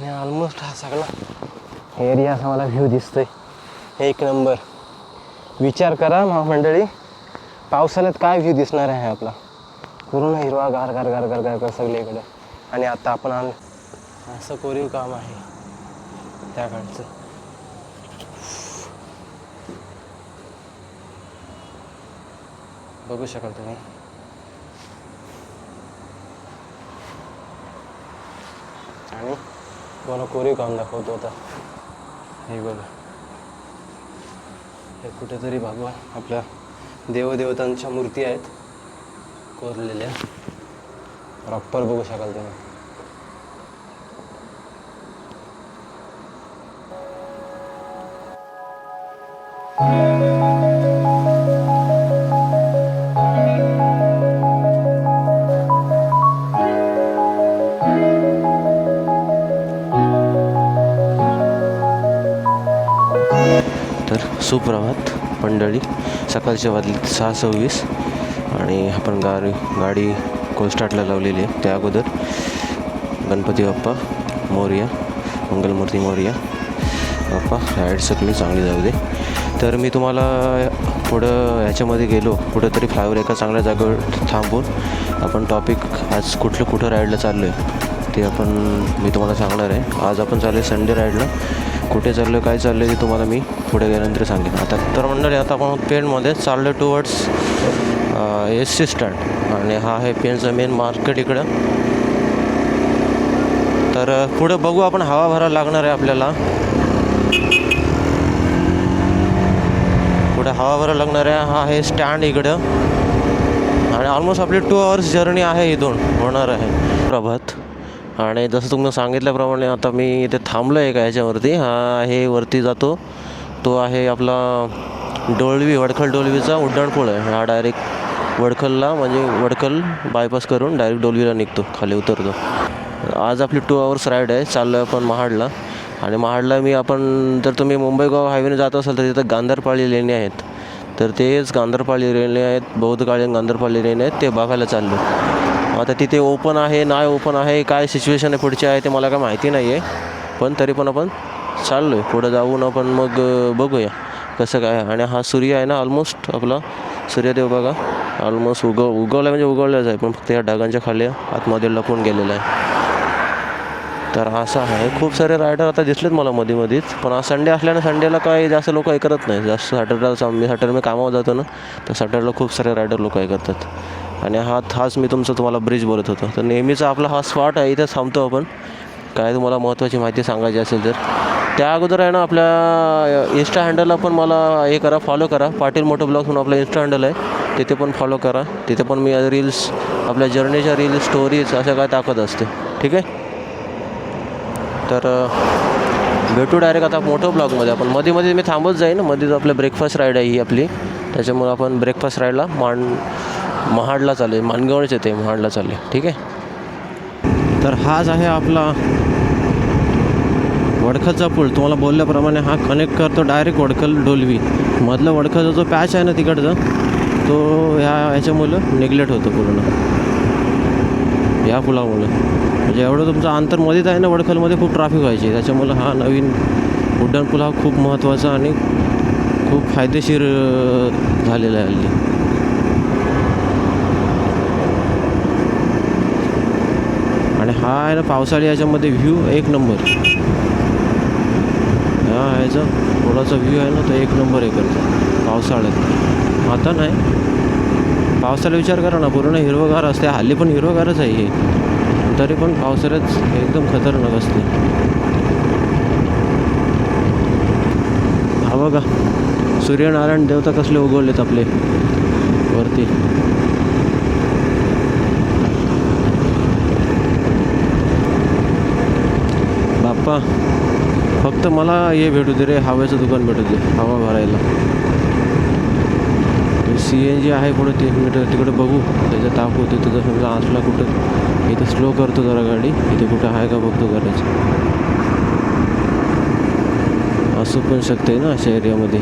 आणि ऑलमोस्ट हा सगळा एरिया असा मला व्ह्यू दिसतोय एक नंबर. विचार करा मंडळी, पावसाळ्यात काय व्ह्यू दिसणार आहे आपला. पूर्ण हिरवा गार गार गार गार गार गार सगळीकडे. आणि आता आपण असं कोरीव काम आहे त्या काळचं. बघू शकाल तुम्ही. आणि मला कोरीव काम दाखवतो आता. हे बघा, हे कुठेतरी भगवान आपल्या देवदेवतांच्या मूर्ती आहेत कोरलेल्या. प्रॉपर बघू शकाल तुम्ही. तर सुप्रभात मंडळी. सकाळच्या वाजले 6:26 आणि आपण गाडी कोल्ड स्टार्टला लावलेली आहे. त्या अगोदर गणपती बाप्पा मोरया, मंगलमूर्ती मोरया. बाप्पा राईड सगळी चांगली जाऊ दे. तर मी तुम्हाला पुढं ह्याच्यामध्ये गेलो, कुठंतरी फ्लायवर एका चांगल्या जागेवर थांबून आपण टॉपिक आज कुठं राईडला चाललो आहे ते मी तुम्हाला सांगणार आहे. आज आपण चाललो आहे संडे राईडला. कुठे चाललो आहे, काय चाललं आहे ते तुम्हाला मी पुढे गेल्यानंतर सांगेन. आता तर मंडळी, आता आपण पेणमध्ये चाललो टुवर्ड्स SC स्टँड. आणि हा आहे पेणचा मेन मार्केट इकडं. तर पुढे बघू आपण, हवा भरायला लागणार आहे आपल्याला. पुढे हवा भरायला लागणार आहे. हा आहे स्टँड इकडं. आणि ऑलमोस्ट आपली 2 hours जर्नी आहे इथून होणार आहे. प्रभात. आणि जसं तुम्हाला सांगितल्याप्रमाणे आता मी इथे थांबलो आहे का ह्याच्यावरती. हा आहे वरती जातो, तो आहे आपला वडखल डोलवीचा उड्डाणपूल आहे. हा डायरेक्ट वडखलला, म्हणजे वडखल बायपास करून डायरेक्ट डोलवीला निघतो, खाली उतरतो. आज आपली 2 hours राईड आहे. चाललो आहे आपण महाडला. आणि महाडला जर तुम्ही मुंबई गोवा हायवेने जात असाल तर तिथं गांधारपाळी लेणी आहेत. तर तेच गांधारपाळी लेणी आहेत, बौद्धकालीन गांधारपाळी लेणी आहेत, ते बघायला चाललो. आता तिथे ओपन आहे नाही ओपन आहे, काय सिच्युएशन आहे पुढची आहे ते मला काय माहिती नाही आहे. पण तरी पण आपण चाललो आहे. पुढं जाऊन आपण मग बघूया कसं काय. आणि हा सूर्य आहे ना, ऑलमोस्ट आपला सूर्यदेव बघा ऑलमोस्ट उगवला म्हणजे उगवलाच आहे, पण फक्त या ढगांच्या खाली आतमध्ये लपून गेलेला आहे. तर असं आहे. खूप सारे रायडर आता दिसलेत मला मधीच. पण आज संडे असल्यानं संडेला काही जास्त लोक हे करत नाही. जास्त सॅटर्डे मी कामावर जातो ना, तर सॅटर्डेला खूप सारे रायडर लोक हे करतात. आणि हाच मी तुम्हाला ब्रिज बोलत होतो. तर नेहमीचा आपला हा स्पॉट आहे, इथं थांबतो आपण. काय तुम्हाला महत्त्वाची माहिती सांगायची असेल तर त्या अगोदर आहे ना, आपल्या इंस्टा हँडलला पण मला हे करा, फॉलो करा. पाटील मोटो ब्लॉग्स म्हणून आपलं इंस्टा हँडल आहे, तिथे पण फॉलो करा. तिथे पण मी रील्स, आपल्या जर्नीच्या रील्स, स्टोरीज अशा काय टाकत असते. ठीक आहे. तर भेटू डायरेक्ट आता मोठो ब्लॉगमध्ये. आपण मध्ये मी थांबत जाईन. मध्येच आपलं ब्रेकफास्ट राईड आहे ही आपली. त्याच्यामुळं आपण ब्रेकफास्ट राईडला महाडला चालू आहे. माणगावच येते, महाडला चालू आहे. ठीक आहे. तर हाच आहे आपला वडखलचा पूल. तुम्हाला बोलल्याप्रमाणे हा कनेक्ट करतो डायरेक्ट वडखल डोलवी. मधलं वडखलचा जो पॅच आहे ना तिकडचा, तो ह्याच्यामुळं निग्लेक्ट होतो पूर्ण या पुलामुळं. म्हणजे एवढं तुमचं अंतर मध्येच आहे ना, वडखलमध्ये खूप ट्रॅफिक व्हायची. त्याच्यामुळं हा नवीन उड्डाणपूल हा खूप महत्त्वाचा आणि खूप फायदेशीर झालेला आहे हल्ली. आणि हा आहे ना पावसाळी याच्यामध्ये व्ह्यू एक नंबर. हा ह्याचा थोडासा व्ह्यू आहे ना, तो एक नंबर हे करतो पावसाळ्यात. आता नाही, पावसाळ्यात विचार करा ना, पूर्ण हिरवगार असते. हल्ली पण हिरवगारच आहे हे, तरी पण पावसाळ्यात एकदम खतरनाक असते. हा बघा सूर्यनारायण देवता कसले उगवलेत आपले वरती. बाप्पा फक्त मला हे भेटू दे रे, हव्याचं दुकान भेटू दे हवा भरायला. CNG आहे पुढे 3 मीटर, तिकडे बघू त्याच्यात टाकू. तिथं जर समजा असला कुठं, इथं स्लो करतो जरा गाडी, इथे कुठं आहे का बघतो करायचं. असू पण शकते ना अशा एरियामध्ये.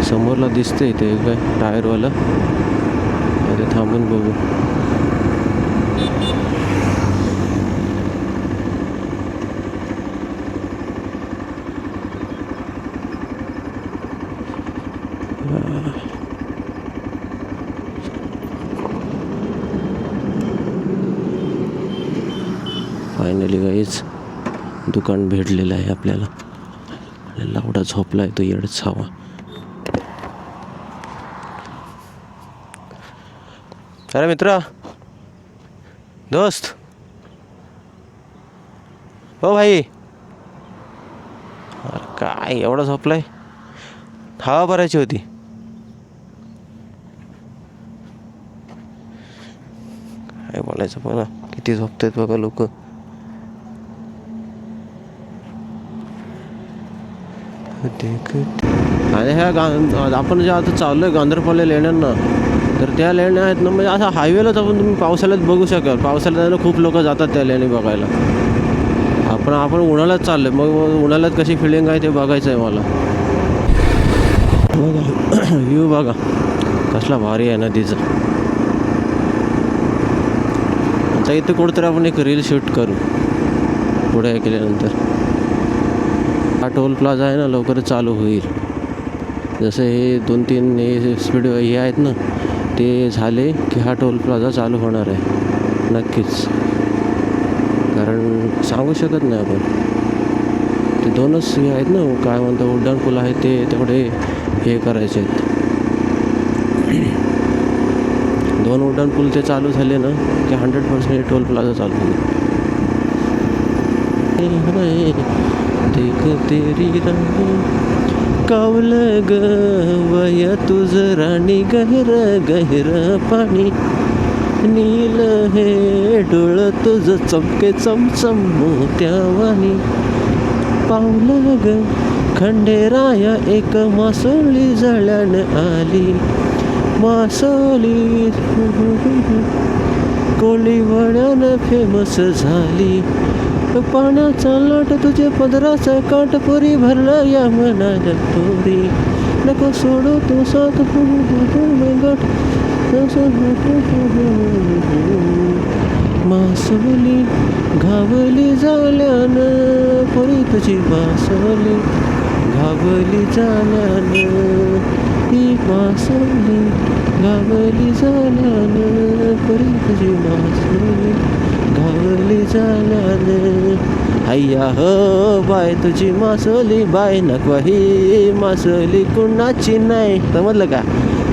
समोरला दिसते इथे काय टायरवाला, इथे थांबून बघू. फायनली गाईच दुकान भेटलेलं आहे आपल्याला. लावडा झोपला आहे तो येडच हवा. अरे मित्रा, दोस्त, हो भाई. अरे काय एवढा झोपलाय? हवा भरायची होती. काय बोलायचं बघा, किती झोपतायत बघा लोक. आणि ह्या आपण जे आता चाललोय गांधरपल्ले लेण्यांना, तर त्या लेण्या आहेत ना, म्हणजे असा हायवेलाच आपण तुम्ही पावसाळ्यात बघू शकाल. पावसाळ्यात खूप लोक जातात त्या लेणी बघायला. आपण उन्हाळ्यात चाललोय, मग उन्हाळ्यात कशी फिलिंग आहे ते बघायचं आहे मला. बघा व्ह्यू बघा कसला भारी आहे नदीचा. आता इथे कुठंतरी आपण एक रील शूट करू पुढे केल्यानंतर. हा टोल प्लाझा आहे ना, लवकरच चालू होईल. जसं हे 2-3 हे स्पीड हे आहेत ना, ते झाले की हा टोल प्लाझा चालू होणार आहे नक्कीच. कारण सांगू शकत नाही आपण. ते 2च हे आहेत ना, काय म्हणतात उड्डाणपूल आहेत, ते तेवढे हे करायचे आहेत. 2 उड्डाणपूल ते चालू झाले ना की 100% टोल प्लाझा चालू होईल. देख तेरी राह कावलं ग वया तुझ राणी, गहिर गहिर पाणी नील हे डोळ तुझ चमके चमचम मोत्यावानी. पावलं ग खंडेराया एक मासोळी जळण आली, मासोळी कोळीवाड्यानं फेमस झाली. पाण्याचा लाट तुझे पदराचा काठ, पुरी भरलं या मनात पोरी. नको सोडू तू साथ गट, मासोली घावली झाल्यानं, पुरी तुझी मासोली घावली झाल्यानं, ही मासोली घावली झाल्यानं, पुरी तुझी मासोली घावली झाल्यानं. हैया हो बाय तुझी मासोली बाय, नको ही मासोली कुणाची नाही. समजलं का?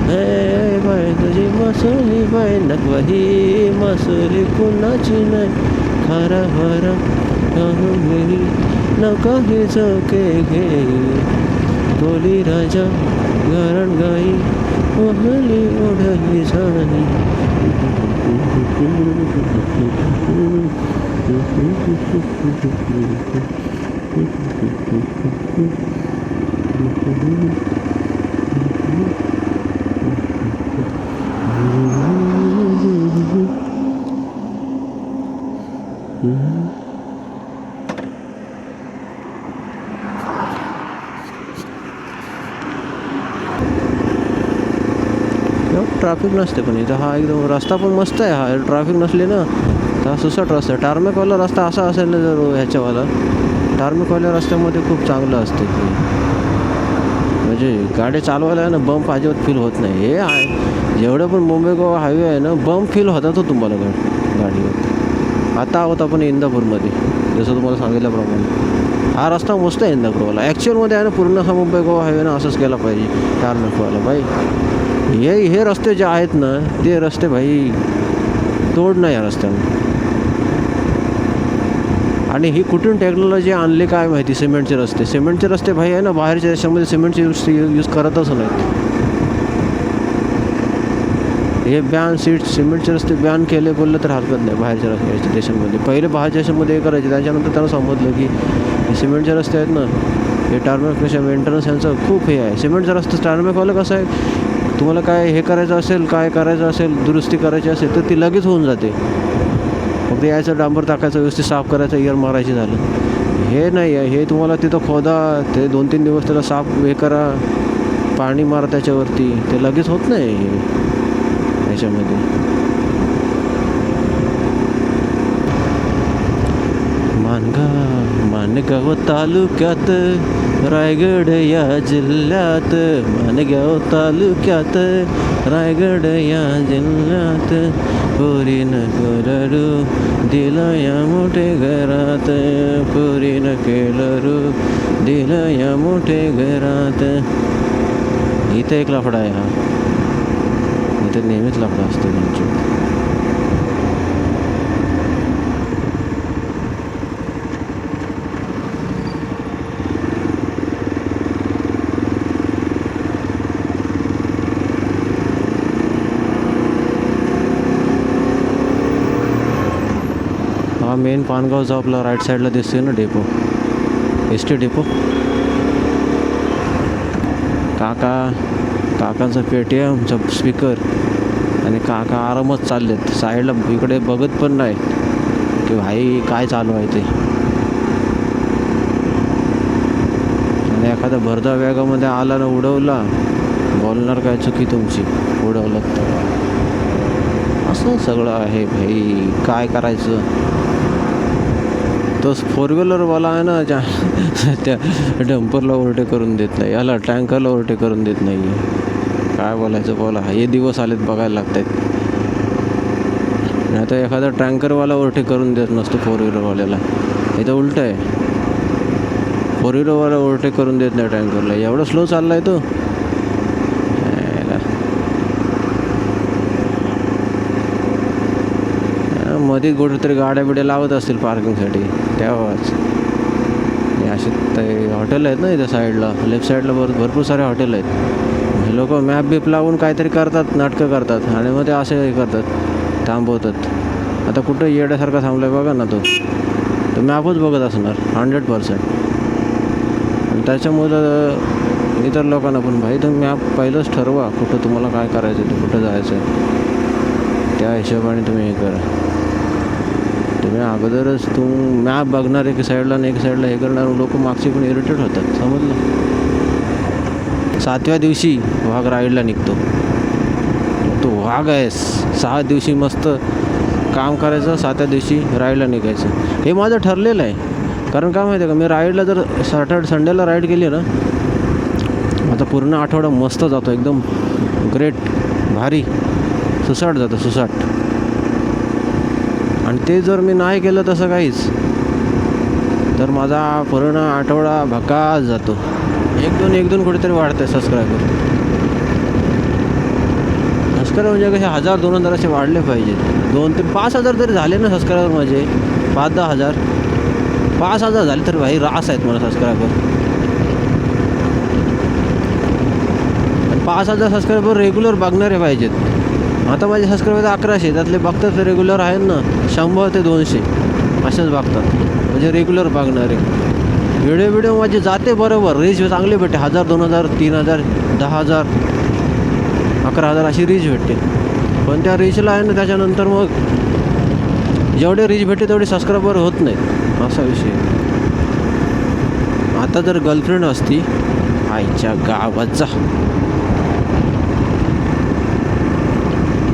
हे बाय तुझी मासोली बाय, नको ही मासोली कुणाची नाही. खारा वारा घेई नका हे झोके घेई, बोली राजा गरण गाई ओढली ओढली झाली. ट्रॅफिक नसते पण इथं. हा एकदम रस्ता पण मस्त आहे. हा ट्रॅफिक नसले ना तर हा सुसट रस्ता आहे. टार्मेकवाला रस्ता असा असेल ना जर ह्याच्यावाला, टार्मेकवाल्या रस्त्यामध्ये खूप चांगलं असते. म्हणजे गाडी चालवायला आहे ना बंप अजिबात फील होत नाही. हे आहे जेवढं पण मुंबई गोवा हायवे आहे ना, बंप फील होता तो तुम्हाला गाडीवर. आता आहोत आपण इंदापूरमध्ये, जसं तुम्हाला सांगितल्याप्रमाणे. हा रस्ता मस्त आहे इंदापूरवाला. ॲक्च्युअलमध्ये आहे ना पूर्ण हा मुंबई गोवा हायवे ना असंच केला पाहिजे टार्मेकवाला भाई. हे रस्ते जे आहेत ना ते रस्ते भाई तोड नाही या रस्त्यानं. आणि ही कुठून टेक्नॉलॉजी आणली काय माहिती. सिमेंटचे रस्ते भाई आहे ना, बाहेरच्या देशामध्ये सिमेंटचे यूज करतच नाहीत. हे सिमेंटचे रस्ते बॅन केले बोललं तर हरकत नाही बाहेरच्या देशांमध्ये. पहिले बाहेरच्या देशांमध्ये हे करायचे, त्याच्यानंतर त्यांना समजलं की सिमेंटचे रस्ते आहेत ना हे टार्मेकपेक्षा मेंटेनन्स यांचं खूप हे आहे. सिमेंटचा रस्ता टार्मेकवालं कसं आहे, तुम्हाला काय हे करायचं असेल, काय करायचं असेल, दुरुस्ती करायची असेल तर ती लगेच होऊन जाते. फक्त यायचं डांबर टाकायचं, व्यवस्थित साफ करायचं, इयर मारायची झालं. हे नाही आहे. हे तुम्हाला तिथं खोदा, ते 2-3 दिवस त्याला साफ हे करा, पाणी मारा त्याच्यावरती, ते लगेच होत नाही ह्याच्यामध्ये. माणगाव तालुक्यात रायगड या जिल्ह्यात, माणगाव तालुक्यात रायगड या जिल्ह्यात, पोरीनं करडू दिलं या मोठे घरात, पोरीनं केलं रू दिलं या मोठे घरात. इथे एक लफडा आहे हा, इथे नेहमीच लफडा असतो त्यांची. हा मेन पानगावचा आपला राईट साईडला दिसतोय ना डेपो, एस टी डेपो. काकांचं पेटीएमचा स्पीकर आणि काका आरामात चाललेत साईडला, इकडे बघत पण नाही की भाई काय चालू आहे ते. आणि एखादा भरदा वेगामध्ये आला ना उडवला, बोलणार काय चुकी तुमची, उडवलं असं सगळं आहे भाई. काय करायचं. तो फोर व्हीलरवाला आहे ना त्या डंपरला ओव्हरटेक करून देत नाही, याला टँकरला ओव्हरटेक करून देत नाही. काय बोलायचं बोला, हे दिवस आलेत बघायला लागत आहेत. नाही तर एखादा टँकरवाला ओव्हरटेक करून देत नसतो फोर व्हीलरवाल्याला. हे तर उलट आहे, फोर व्हीलरवाला ओव्हरटेक करून देत नाही टँकरला. एवढं स्लो चालला आहे तो. मध्ये कुठेतरी गाड्या बिड्या लावत असतील पार्किंगसाठी तेव्हाच. असे ते हॉटेल आहेत ना इथं साईडला, लेफ्ट साईडला भरपूर सारे हॉटेल आहेत. हे लोक मॅप बीप लावून काहीतरी करतात, नाटकं करतात आणि मग ते असे हे करतात, थांबवतात. आता कुठं येड्यासारखा थांबलाय बघा ना तो, तर मॅपच बघत असणार 100%. आणि त्याच्यामुळं इतर लोकांना पण भाई तुम्ही मॅप पहिलंच ठरवा कुठं तुम्हाला काय करायचं आहे, कुठं जायचं आहे, त्या हिशोबाने तुम्ही हे करा. तुम्ही अगोदरच मॅप बघणार एक साईडला आणि एक साईडला हे करणार, लोक मागचे पण इरिटेट होतात. समजलं. 7व्या दिवशी वाघ राईडला निघतो, तो वाघ आहे. 6 दिवशी मस्त काम करायचं, 7व्या दिवशी राईडला निघायचं. हे माझं ठरलेलं आहे. कारण काय माहिती आहे का, मी राईडला जर संडेला राईड केली ना, आता पूर्ण आठवडा मस्त जातो, एकदम ग्रेट, भारी, सुसाट जातं, सुसाट. आणि ते जर मी नाही केलं तसं काहीच, तर माझा पूर्ण आठवडा भकास जातो. एक दोन कुठेतरी वाढते सबस्क्रायबर. म्हणजे कसे 1000-2000 असे वाढले पाहिजेत. 2 ते 5,000 तरी झाले ना सबस्क्रायबर माझे. 5-10 हजार, 5,000 झाले तर भाई रास आहेत मला सबस्क्रायबर. 5,000 सबस्क्रायबर रेग्युलर बघणारे पाहिजेत. आता माझे सबस्क्रायबर 1100, त्यातले बघतात रेग्युलर आहेत ना 100 ते 200 असेच बघतात, म्हणजे रेग्युलर बघणारे. व्हिडिओ माझे जाते बरोबर, रीच चांगले भेटते. 1000, 2000, 3000, 10,000, 11,000 अशी रीच भेटते. पण त्या रीचला आहे ना त्याच्यानंतर मग जेवढे रीच भेटते तेवढे सबस्क्रायबर होत नाहीत, असा विषय. आता जर गर्लफ्रेंड असती आईच्या गावात जा,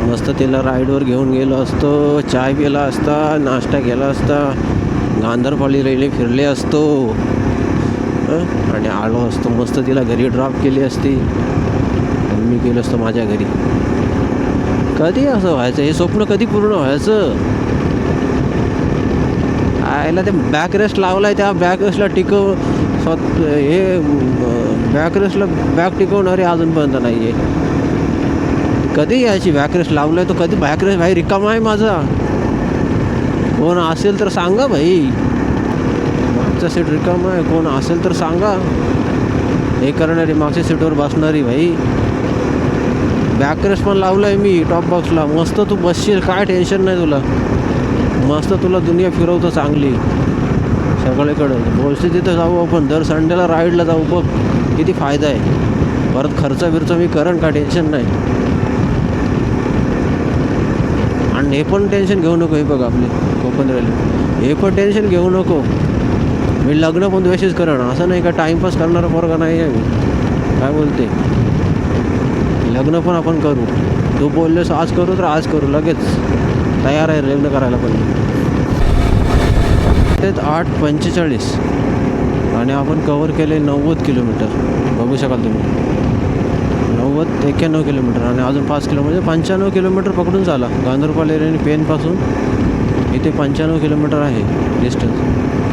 मस्त तिला राईडवर घेऊन गेलो असतो, चाय पिला असता, नाश्ता केला असता, गांधरपाळी रेल्वे फिरले असतो आणि आलो असतो. मस्त तिला घरी ड्रॉप केली असती आणि मी गेलो असतो माझ्या घरी. कधी असं व्हायचं, हे स्वप्न कधी पूर्ण व्हायचं. आयला ते बॅक रेस्ट लावला आहे, त्या बॅक रेस्टला हे बॅक रेस्टला बॅक टिकवणारे अजूनपर्यंत नाही आहे. कधी यायची बॅक रेस्ट लावलं आहे, तो कधी बॅक रेस्ट भाई रिकामा आहे माझा. कोण असेल तर सांगा भाई, मागचा सीट रिकामा आहे, कोण असेल तर सांगा. हे करणारी मागच्या सीटवर बसणारी भाई. बॅक रेस्ट पण लावलं आहे मी टॉप बॉक्सला. मस्त तू बसशील, काय टेन्शन नाही तुला. मस्त तुला दुनिया फिरवतो चांगली सगळीकडं. बोलशील तिथं जाऊ आपण, दर संडेला राईडला जाऊ, बघ किती फायदा आहे. परत खर्च मी करण, काय टेन्शन नाही. आणि हे पण टेन्शन घेऊ नको. हे बघ आपले कोकण रेल्वे, हे पण टेन्शन घेऊ नको. मी लग्न पण द्वेषच करण, असं नाही का टाईमपास करणारा पोरगा नाही आहे मी. काय बोलते, लग्न पण आपण करू. तू बोललेस आज करू तर आज करू, लगेच तयार आहे लग्न करायला पण. तेच 8:45 आणि आपण कवर केले 90 किलोमीटर. बघू शकाल तुम्ही 91 किलोमीटर आणि अजून 5 किलोमीटर 95 किलोमीटर पकडून चाला. गांधरपाल एरियाने पेनपासून इथे 95 किलोमीटर आहे डिस्टन्स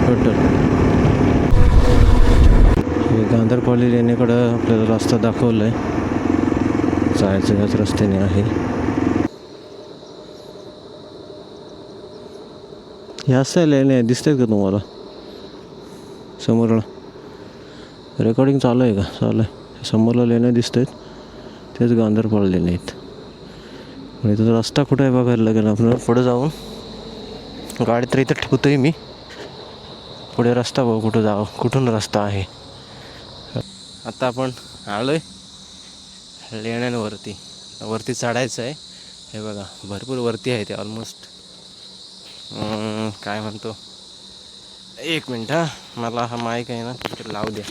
टोटल. हे गांधरपाल एरियाकडं आपल्याला रस्ता दाखवला आहे, जायचं याच रस्त्याने आहे. ह्याच लेणे दिसतात का तुम्हाला समोरला? रेकॉर्डिंग चालू आहे का? चालू आहे. समोरला लेण्या दिसत आहेत, तेच गांधरपाल लेणे आहेत. आणि त्याचा रस्ता कुठं आहे बघायला लागेल आपल्याला. पुढे जाऊन गाडी तर इथं ठेवतोय मी, पुढे रस्ता बघू कुठं जावं, कुठून रस्ता आहे. आता आपण आलो आहे लेण्यांवरती. वरती चढायचं आहे. हे बघा भरपूर वरती आहे ते, ऑलमोस्ट काय म्हणतो, 1 मिनटं हां, मला हा माईक आहे ना तिथे लावू द्या.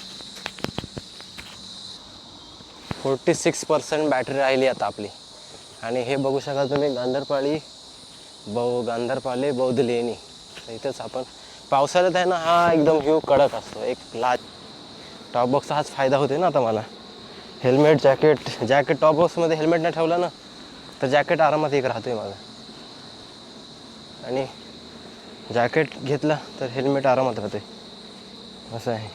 46% बॅटरी राहिली आता आपली. आणि हे बघू शकाल तुम्ही गांधरपाले बौद्ध लेणी. इथंच आपण पावसाळ्यात आहे ना, हा एकदम व्ह्यू कडक असतो. एक लाज टॉप बॉक्सचा हाच फायदा होते ना आता मला. हेल्मेट जॅकेट टॉप बॉक्समध्ये हेल्मेट नाही ठेवला ना तर जॅकेट आरामात एक राहतोय माझं, आणि जॅकेट घेतला तर हेल्मेट आरामात राहते असं आहे.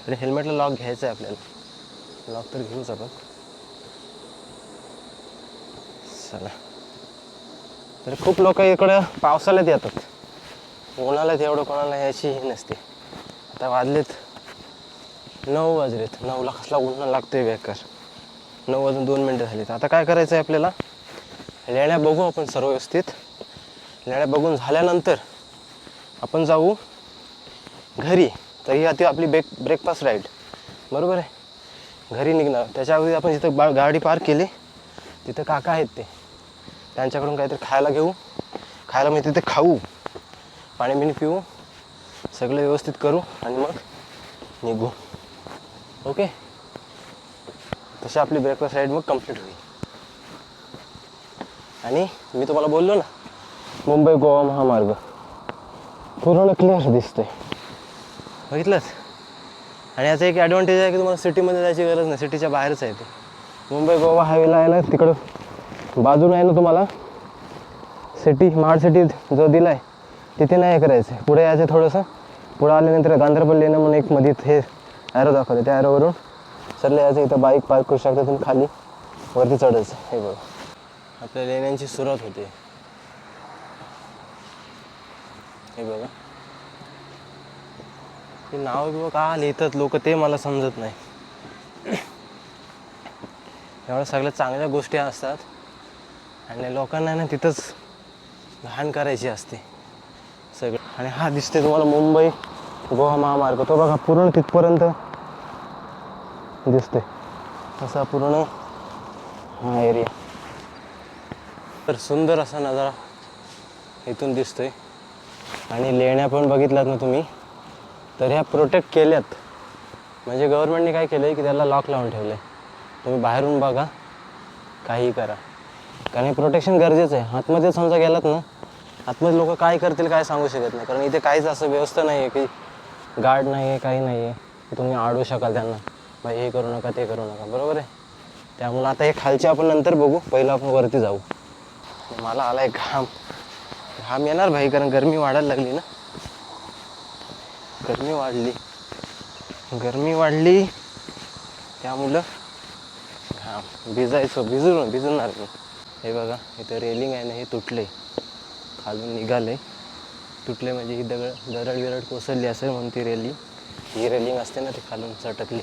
आणि हेल्मेटला लॉक घ्यायचं आहे आपल्याला, लॉक तर घेऊच आपण. चला, तर खूप लोक इकडं पावसाळ्यात येतात, उन्हाळ्यात एवढं कोणाला यायची ही नसते. आता वाजलेत 9 वाजलेत. 9ला कसला उन्हा लागतोय बेकार. 9 वाजून 2 मिनटं झालीत. आता काय करायचं आहे आपल्याला, लेण्या बघू आपण सर्व व्यवस्थित. लेण्या बघून झाल्यानंतर आपण जाऊ घरी. तर ही आता आपली ब्रेकफास्ट राईड, बरोबर आहे. घरी निघणार त्याच्या अगोदर आपण जिथं गाडी पार्क केली तिथं काका आहेत ते, त्यांच्याकडून काहीतरी खायला घेऊ. खायला म्हणजे तिथे खाऊ, पाणी बिणी पिऊ, सगळं व्यवस्थित करू आणि मग निघू. ओके, तशी आपली ब्रेकफास्ट राईड मग कंप्लीट होईल. आणि मी तुम्हाला बोललो ना, मुंबई गोवा महामार्ग पूर्ण क्लिअर दिसतोय, बघितलंच. आणि याचा एक ॲडव्हान्टेज आहे की तुम्हाला सिटीमध्ये जायची गरज नाही, सिटीच्या बाहेरच आहे ते. मुंबई गोवा हायवेला आहे ना, तिकडं बाजूला आहे ना तुम्हाला सिटी, स्मार्ट सिटी जो दिला आहे तिथे नाही हे करायचं. पुढे यायचं थोडंसं, पुढं आल्यानंतर गांधरपाल लेणं म्हणून एक मध्ये हे ॲरो दाखवलं, त्या ॲरोवरून सरले यायचं. इथं बाईक पार्क करू शकता तुम्ही, खाली वरती चढायचं. हे बघा आपल्या लेण्यांची सुरुवात होते. हे बघा, हे नाव किंवा का लिहितात लोक ते मला समजत नाही. एवढ्या सगळ्या चांगल्या गोष्टी असतात आणि लोकांना ना तिथंच घाण करायची असते सगळं. आणि हा दिसते तुम्हाला मुंबई गोवा महामार्ग, तो बघा पूर्ण तिथपर्यंत दिसते असा पूर्ण हा एरिया. तर सुंदर असा नजारा इथून दिसतोय. आणि लेण्या पण बघितल्यात ना तुम्ही, तर ह्या प्रोटेक्ट केल्यात. म्हणजे गव्हर्नमेंटने काय केलं आहे की त्याला लॉक लावून ठेवलं आहे. तुम्ही बाहेरून बघा, काहीही करा, कारण हे प्रोटेक्शन गरजेचं आहे. आतमध्ये समजा गेलात ना, आतमध्ये लोक काय करतील काय सांगू शकत नाही, कारण इथे काहीच असं व्यवस्था नाही आहे की गार्ड नाही आहे, काही नाही आहे की तुम्ही अडवू शकाल त्यांना, भाई हे करू नका ते करू नका, बरोबर आहे. त्यामुळे आता हे खालचे आपण नंतर बघू, पहिलं आपण वरती जाऊ. मला आला एक घाम येणार भाई, कारण गरमी वाढायला लागली ना, गरमी वाढली त्यामुळं घाम भिजणार मी. हे बघा इथं रेलिंग आहे ना, हे तुटले, खालून निघाले, तुटले म्हणजे ही दरड विरड कोसळली असेल म्हणून ती रेलिंग असते ना, ती खालून चटकली.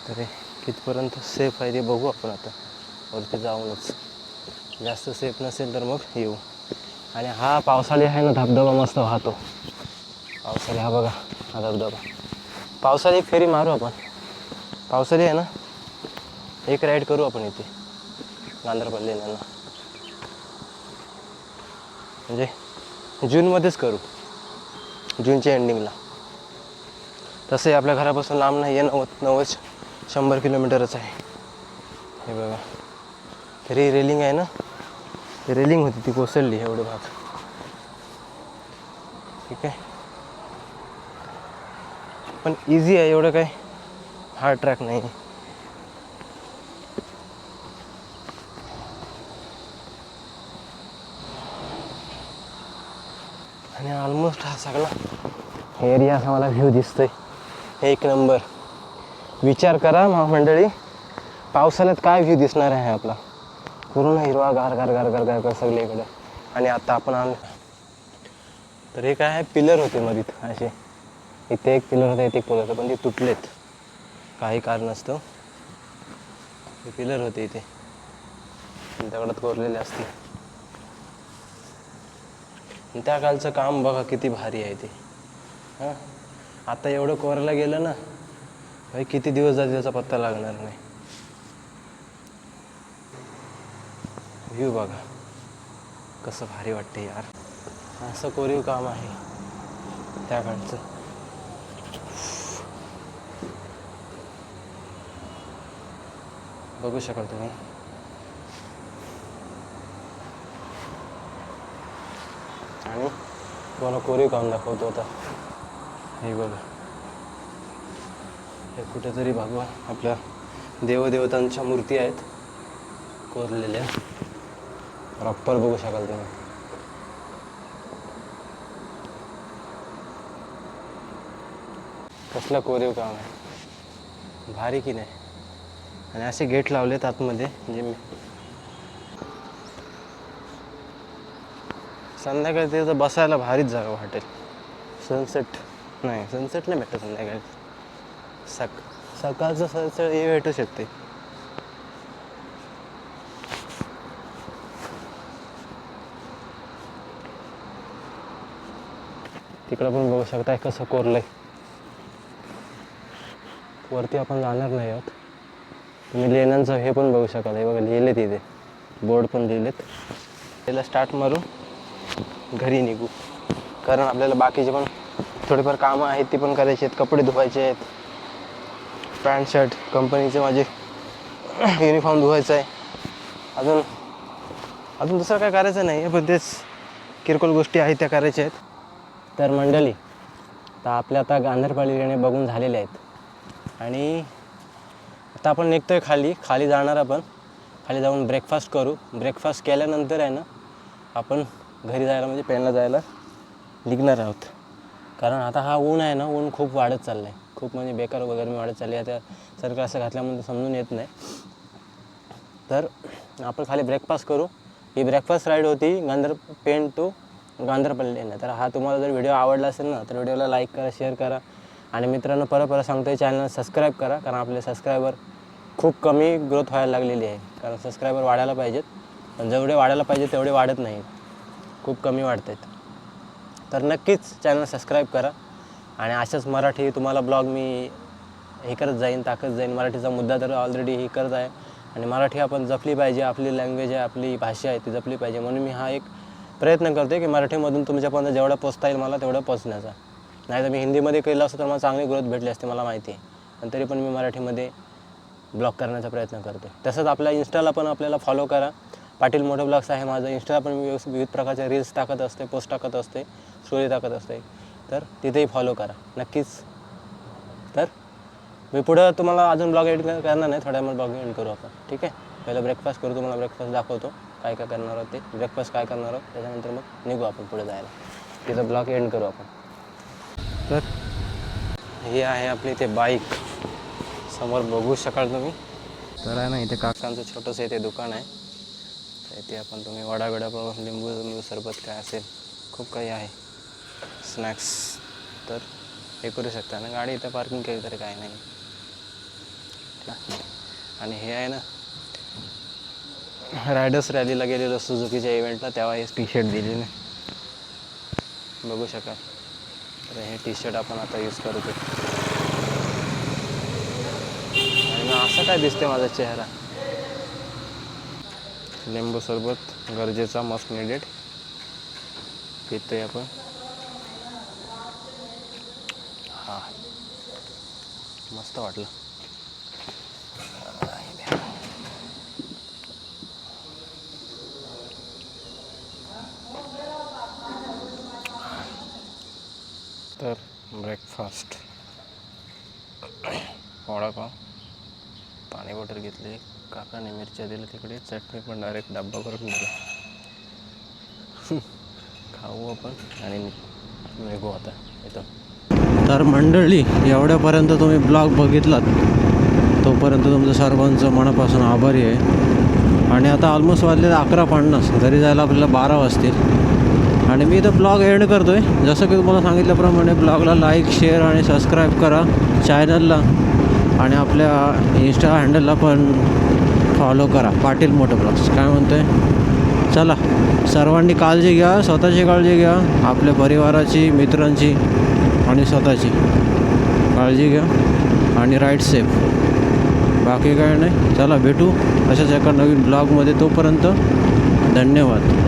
तर कितपर्यंत सेफ आहे ते बघू आपण आता वरती जाऊनच. जास्त सेफ नसेल तर मग येऊ. आणि हा पावसाळी आहे ना धबधबा मस्त वाहतो पावसाळी. हा बघा हा धबधबा. पावसाळी एक फेरी मारू आपण, पावसाळी आहे ना एक राईड करू आपण इथे गांधरपाल लेण्यांना. म्हणजे जूनमध्येच करू, जूनच्या एंडिंगला. तसंही आपल्या घरापासून लांब नाही आहे, 90-100 किलोमीटरच आहे. हे बघा तरी रेलिंग आहे ना, रेलिंग होती ती कोसळली एवढे भाग. ठीक आहे, पण इझी आहे, एवढं काय हार्ड ट्रॅक नाही. आणि ऑलमोस्ट हा सगळा एरिया असा मला व्ह्यू दिसतोय, एक नंबर. विचार करा मंडळी, पावसाळ्यात काय व्ह्यू दिसणार आहे आपला. पूर्ण हिरवा गार गार गार गार गार गार सगळीकडे. आणि आता आपण आलो तर हे काय आहे, पिलर होते मधीत असे. इथे एक पिलर होता, इथे एक पिलर होतं, पण ते तुटलेत काही कारणास्तव. हे पिलर होते इथे दगडात कोरलेले असते. त्या कालचं काम बघा किती भारी आहे ते. हां, आता एवढं कोरायला गेलं ना भाई, किती दिवस जातील त्याचा पत्ता लागणार नाही. व्ह्यू बघा कसं भारी वाटते यार. असं कोरीव काम आहे त्या काळचं. बघू शकाल तुम्ही. आणि तुम्हाला कोरीव काम दाखवतो आता. हे बघा, हे कुठेतरी भगवान आपल्या देवदेवतांच्या मूर्ती आहेत कोरलेल्या. प्रॉपर बघू शकाल तुम्ही. कसलं कोरीव काम आहे, भारी की नाही. आणि असे गेट लावलेत आतमध्ये, जे मी संध्याकाळी तिथं बसायला भारीच जागा वाटेल. सनसेट नाही भेटत संध्याकाळी. सकाळचं सनसेट हे भेटू शकते. तिकडं पण बघू शकताय कसं कोरलंय. वरती आपण जाणार नाही आहोत. तुम्ही लेण्यांचं हे पण बघू शकाल. हे बघा लिहिले तिथे, बोर्ड पण लिहिलेत. त्याला स्टार्ट मारून घरी निघू, कारण आपल्याला बाकीचे पण थोडेफार कामं आहेत ती पण करायची आहेत. कपडे धुवायचे आहेत, पॅन्ट शर्ट कंपनीचे माझे युनिफॉर्म धुवायचं आहे. अजून दुसरं काय करायचं नाही आहे, पण तेच किरकोळ गोष्टी आहेत त्या करायच्या आहेत. तर मंडळी, तर आपल्या आता गांधरपळी लेणे बघून झालेले आहेत. आणि आता आपण निघतोय खाली जाणार. आपण खाली जाऊन ब्रेकफास्ट करू. ब्रेकफास्ट केल्यानंतर आहे ना, आपण घरी जायला म्हणजे पेनला जायला निघणार आहोत. कारण आता हा ऊन आहे ना, ऊन खूप वाढत चाललं आहे. खूप म्हणजे बेकार गरमी वाढत चालली आहे. आता सारखं असं घातल्यामुळे समजून येत नाही. तर आपण खाली ब्रेकफास्ट करू. ही ब्रेकफास्ट राईड होती पेन टू गांधरपल्ली लेण्या. तर हा तुम्हाला जर व्हिडिओ आवडला असेल ना, तर व्हिडिओला लाईक करा, शेअर करा. आणि मित्रांनो, परत सांगतो, चॅनल सबस्क्राईब करा. कारण आपले सबस्क्रायबर खूप कमी ग्रोथ व्हायला लागलेली आहे. कारण सबस्क्रायबर वाढायला पाहिजेत, पण जेवढे वाढायला पाहिजे तेवढे वाढत नाहीत, खूप कमी वाढत आहेत. तर नक्कीच चॅनल सबस्क्राईब करा. आणि अशाच मराठी तुम्हाला ब्लॉग मी हे करत टाकत जाईन. मराठीचा मुद्दा तर ऑलरेडी हे करत आहे. आणि मराठी आपण जपली पाहिजे. आपली लँग्वेज आहे, आपली भाषा आहे, ती जपली पाहिजे. म्हणून मी हा एक प्रयत्न करतो आहे की मराठीमधून तुमच्यापर्यंत जेवढं पोचता येईल मला तेवढं पोचण्याचा. नाही तर मी हिंदीमध्ये केलं असतं तर मला चांगली ग्रोथ भेटली असते, मला माहिती आहे. पण तरी पण मी मराठीमध्ये ब्लॉग करण्याचा प्रयत्न करतो. तसंच आपल्या इंस्टाला पण आपल्याला फॉलो करा. पाटील मोठे ब्लॉग्स आहे माझं इंस्टाला पण. मी विविध प्रकारचे रील्स टाकत असते, पोस्ट टाकत असते, स्टोरी टाकत असते. तर तिथेही फॉलो करा नक्कीच. तर मी पुढं तुम्हाला अजून ब्लॉग एडिट करणार नाही, थोड्या वेळ ब्लॉग एडिट करू आपण. ठीक आहे, पहिलं ब्रेकफास्ट करू. तुम्हाला ब्रेकफास्ट दाखवतो काय काय करणार आहोत ते. ब्रेकफास्ट काय करणार आहोत त्याच्यानंतर मग निघू आपण पुढे जायला. तिथं ब्लॉग एंड करू आपण. तर हे आहे आपली ते बाईक, समोर बघू शकाल तुम्ही. तर आहे ना, इथे काकांचं छोटंसं इथे दुकान आहे. तर इथे आपण तुम्ही वडा लिंबू सरबत काय असेल खूप काही आहे, स्नॅक्स. तर हे करू शकता ना. गाडी इथं पार्किंग केली तरी काय नाही. आणि हे आहे ना, रायडर्स रॅलीला गेलेलो सुझुकीच्या इव्हेंटला, तेव्हा हे टी शर्ट दिलेले बघू शकाल. तर हे टी शर्ट आपण आता यूज करतो. आणि मग असं काय दिसते माझा चेहरा. लिंबू सरबत गरजेचा, मस्ट निडेड पितोय आपण. हां, मस्त वाटलं. तर ब्रेकफास्ट वडापाव, पाणी बॉटल घेतली, काकाने मिरच्या दिल्या तिकडे, चटणी पण डायरेक्ट डब्बा करून दिला. खाऊ आपण आणि निघू आता इथं. तर मंडळी, एवढ्यापर्यंत तुम्ही ब्लॉग बघितलात, तोपर्यंत तुमचं सर्वांचं मनापासून आभारी आहे. आणि आता ऑलमोस्ट वाजले 11:50, घरी जायला आपल्याला 12 वाजतील. आणि मी इथं ब्लॉग एंड करतो आहे. जसं की तुम्हाला सांगितल्याप्रमाणे ब्लॉगला लाईक, शेअर आणि सबस्क्राईब करा चॅनलला. आणि आपल्या इंस्टा हँडलला पण फॉलो करा, पाटील मोटो ब्लॉग्स. काय म्हणतो आहे, चला सर्वांनी काळजी घ्या, स्वतःची काळजी घ्या, आपल्या परिवाराची, मित्रांची आणि स्वतःची काळजी घ्या आणि राईड सेफ. बाकी काय नाही. चला भेटू अशाच एका नवीन ब्लॉगमध्ये. तोपर्यंत धन्यवाद.